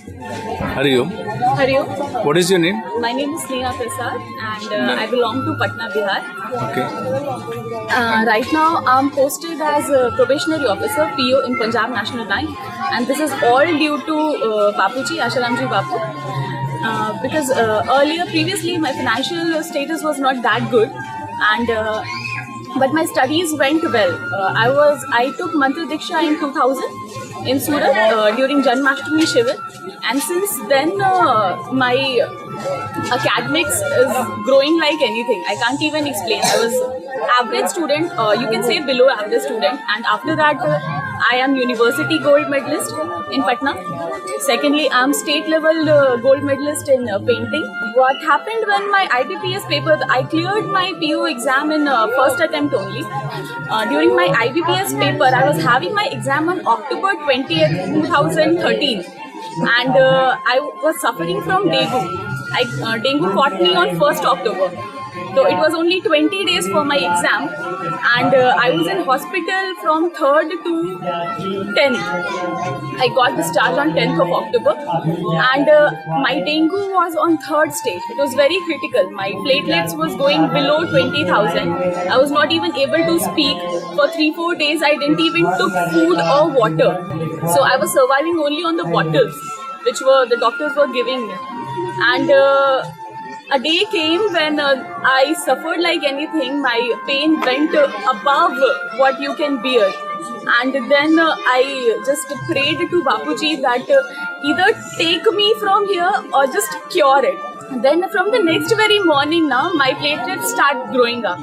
Hariom. Hariom. What is your name? My name is Sneha Prasad and I belong to Patna, Bihar. Okay. Right now I'm posted as a probationary officer PO in Punjab National Bank, and this is all due to Bapuji, Asharamji Bapu. Because previously my financial status was not that good, and but my studies went well. I took Mantra Diksha in 2000 in Surat during Janmashtami Shivir, and since then my academics is growing like anything. I can't even explain. I was average student, you can say below average student, and after that I am university gold medalist in Patna. Secondly, I am state level gold medalist in painting. What happened when my IBPS paper, I cleared my PO exam in first attempt only. During my IBPS paper, I was having my exam on October 20th, 2013, and I was suffering from dengue. Dengue caught me on 1st October. So it was only 20 days for my exam, and I was in hospital from 3rd to 10th. I got discharged on 10th of October, and my dengue was on 3rd stage. It was very critical. My platelets was going below 20,000. I was not even able to speak. For 3-4 days, I didn't even took food or water. So I was surviving only on the bottles, which the doctors were giving me. And a day came when I suffered like anything. My pain went above what you can bear. And then I just prayed to Bapuji that either take me from here or just cure it. Then from the next very morning now, my platelets start growing up.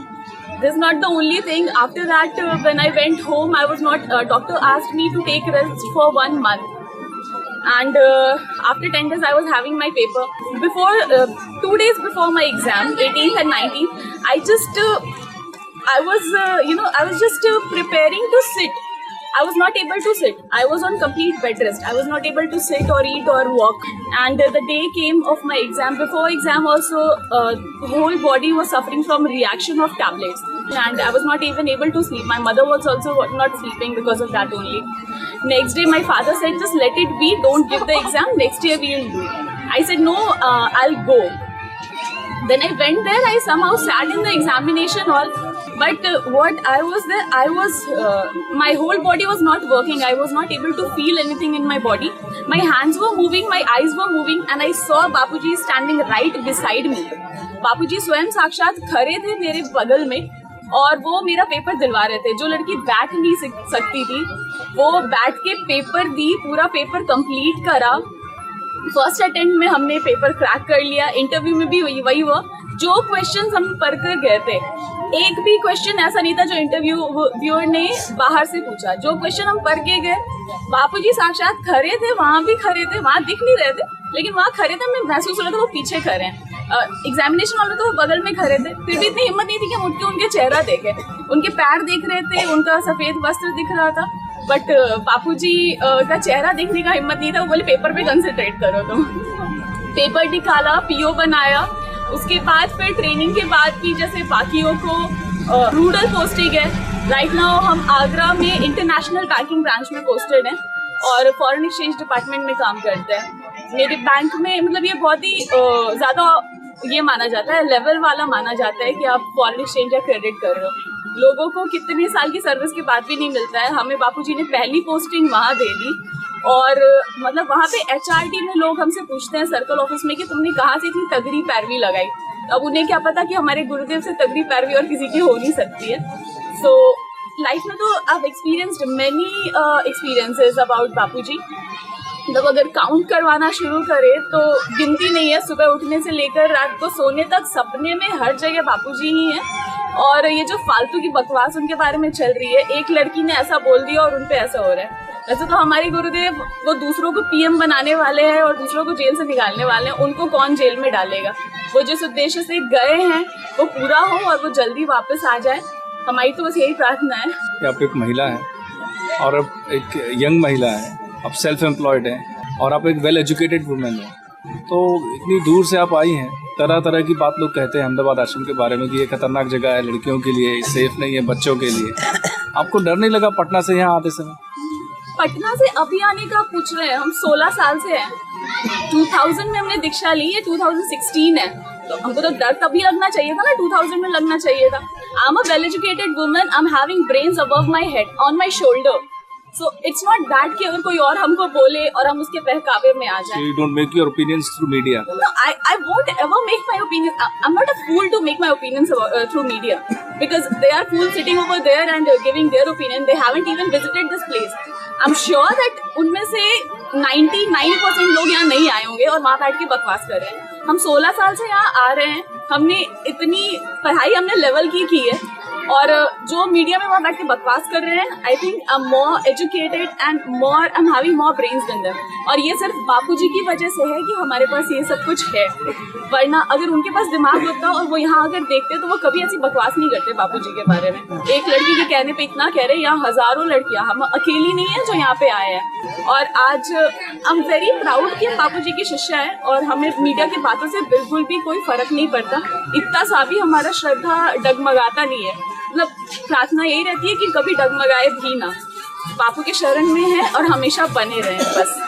This is not the only thing. After that, when I went home, I was not. Doctor asked me to take rest for 1 month. And after 10 days, I was having my paper. Before 2 days before my exam, 18th and 19th, I was just preparing to sit. I was not able to sit. I was on complete bed rest. I was not able to sit or eat or walk. And the day came of my exam. Before exam also, the whole body was suffering from reaction of tablets. And I was not even able to sleep. My mother was also not sleeping because of that only. Next day, my father said, just let it be. Don't give the exam. Next year, we will do it. I said, no, I'll go. Then I went there. I somehow sat in the examination hall. But my whole body was not working. I was not able to feel anything in my body. My hands were moving, my eyes were moving, and I saw Bapuji standing right beside me. Bapuji स्वयं साक्षात खड़े थे मेरे बगल में, और वो मेरा पेपर दिलवा रहे थे. जो लड़की बैठ नहीं सकती थी, वो बैठ के पेपर दी, पूरा पेपर कंप्लीट करा. फर्स्ट अटेम्प्ट में हमने पेपर क्रैक कर लिया. इंटरव्यू में भी वही हुआ. जो क्वेश्चंस हम पढ़ कर गए थे, एक भी क्वेश्चन ऐसा नहीं था जो इंटरव्यूअर ने बाहर से पूछा. जो क्वेश्चन हम पढ़ के गए, बापूजी साक्षात खड़े थे, वहाँ भी खड़े थे, वहाँ दिख नहीं रहे थे, लेकिन वहाँ खड़े थे. हमें महसूस हो रहा था वो पीछे खड़े हैं. एग्जामिनेशन वाले तो वो बगल में खड़े थे. फिर भी इतनी हिम्मत नहीं थी कि हम उनके चेहरा देखे. उनके पैर देख रहे थे, उनका सफेद वस्त्र दिख रहा था, बट बापूजी का चेहरा देखने का हिम्मत नहीं था. वो बोले पेपर पे कंसंट्रेट करो. तुम पेपर निकाला, पीओ बनाया. उसके बाद फिर ट्रेनिंग के बाद भी जैसे बाकियों को रूरल पोस्टिंग है. राइट नाउ हम आगरा में इंटरनेशनल बैंकिंग ब्रांच में पोस्टेड हैं और फॉरेन एक्सचेंज डिपार्टमेंट में काम करते हैं. मेरे बैंक में मतलब ये बहुत ही ज़्यादा ये माना जाता है, लेवल वाला माना जाता है कि आप फॉरेन एक्सचेंज या क्रेडिट कर रहे हो. लोगों को कितने साल की सर्विस के बाद भी नहीं मिलता है. हमें बापूजी ने पहली पोस्टिंग वहाँ दे दी, और मतलब वहाँ पे HRD में लोग हमसे पूछते हैं सर्कल ऑफिस में कि तुमने कहाँ से इतनी तगड़ी पैरवी लगाई. अब उन्हें क्या पता कि हमारे गुरुदेव से तगड़ी पैरवी और किसी की हो नहीं सकती है. सो लाइफ में तो I've experienced many experiences about बापूजी. मतलब अगर काउंट करवाना शुरू करें तो गिनती नहीं है. सुबह उठने से लेकर रात को सोने तक सपने में हर जगह बापूजी ही हैं. और ये जो फालतू की बकवास उनके बारे में चल रही है, एक लड़की ने ऐसा बोल दिया और उन पे ऐसा हो रहा है. वैसे तो हमारे गुरुदेव वो दूसरों को PM बनाने वाले हैं और दूसरों को जेल से निकालने वाले हैं. उनको कौन जेल में डालेगा. वो जिस उद्देश्य से गए हैं वो पूरा हो और वो जल्दी वापस आ जाए. हमारी तो बस यही प्रार्थना है. आप एक महिला है और अब एक यंग महिला है, आप सेल्फ एम्प्लॉयड हैं और आप एक वेल एजुकेटेड वुमेन हैं. तो इतनी दूर से आप आई हैं. तरह तरह की बात लोग कहते हैं अहमदाबाद आश्रम के बारे में कि ये खतरनाक जगह है लड़कियों के लिए, सेफ नहीं है बच्चों के लिए. आपको डर नहीं लगा पटना से यहाँ आते समय? पटना से अभी आने का पूछ रहे हैं, हम 16 साल से हैं। 2000 में हमने दीक्षा ली है, 2016 है, तो हमको तो डर तभी लगना चाहिए था ना, 2000 में लगना चाहिए था। I am a well educated woman, I am having brains above my head, on my shoulder, so it's not that कि अगर कोई और हमको बोले और हम उसके बहकावे में आ जाए। You don't make your opinions through media. No, I won't ever make my opinion. I'm not a fool to make my opinions through media, because they are fools sitting over there and giving their opinion. They haven't even visited this place. I'm sure that उनमें से 99% लोग यहाँ नहीं आए होंगे और वहाँ बैठ के बकवास कर रहे हैं। हम 16 साल से यहाँ आ रहे हैं, हमने इतनी पढ़ाई हमने लेवल की है, और जो मीडिया में वहाँ बैठ के बकवास कर रहे हैं, I think I am more educated and more I am having more brains then them. और ये सिर्फ बापूजी की वजह से है कि हमारे पास ये सब कुछ है, वरना अगर उनके पास दिमाग होता और वो यहाँ अगर देखते तो वो कभी ऐसी बकवास नहीं करते बापूजी के बारे में। एक लड़की के कहने पे इतना कह रहे हैं, यहाँ हजारों लड़कियाँ, हम अकेली नहीं है जो यहाँ पे आए हैं। और आज आई एम वेरी प्राउड कि हम बापूजी की शिष्या है, और हमें मीडिया की बातों से बिल्कुल भी कोई फर्क नहीं पड़ता, इतना सा भी हमारा श्रद्धा डगमगाता नहीं है। मतलब प्रार्थना यही रहती है कि कभी डगमगाए भी ना, बापू के शरण में है और हमेशा बने रहें बस।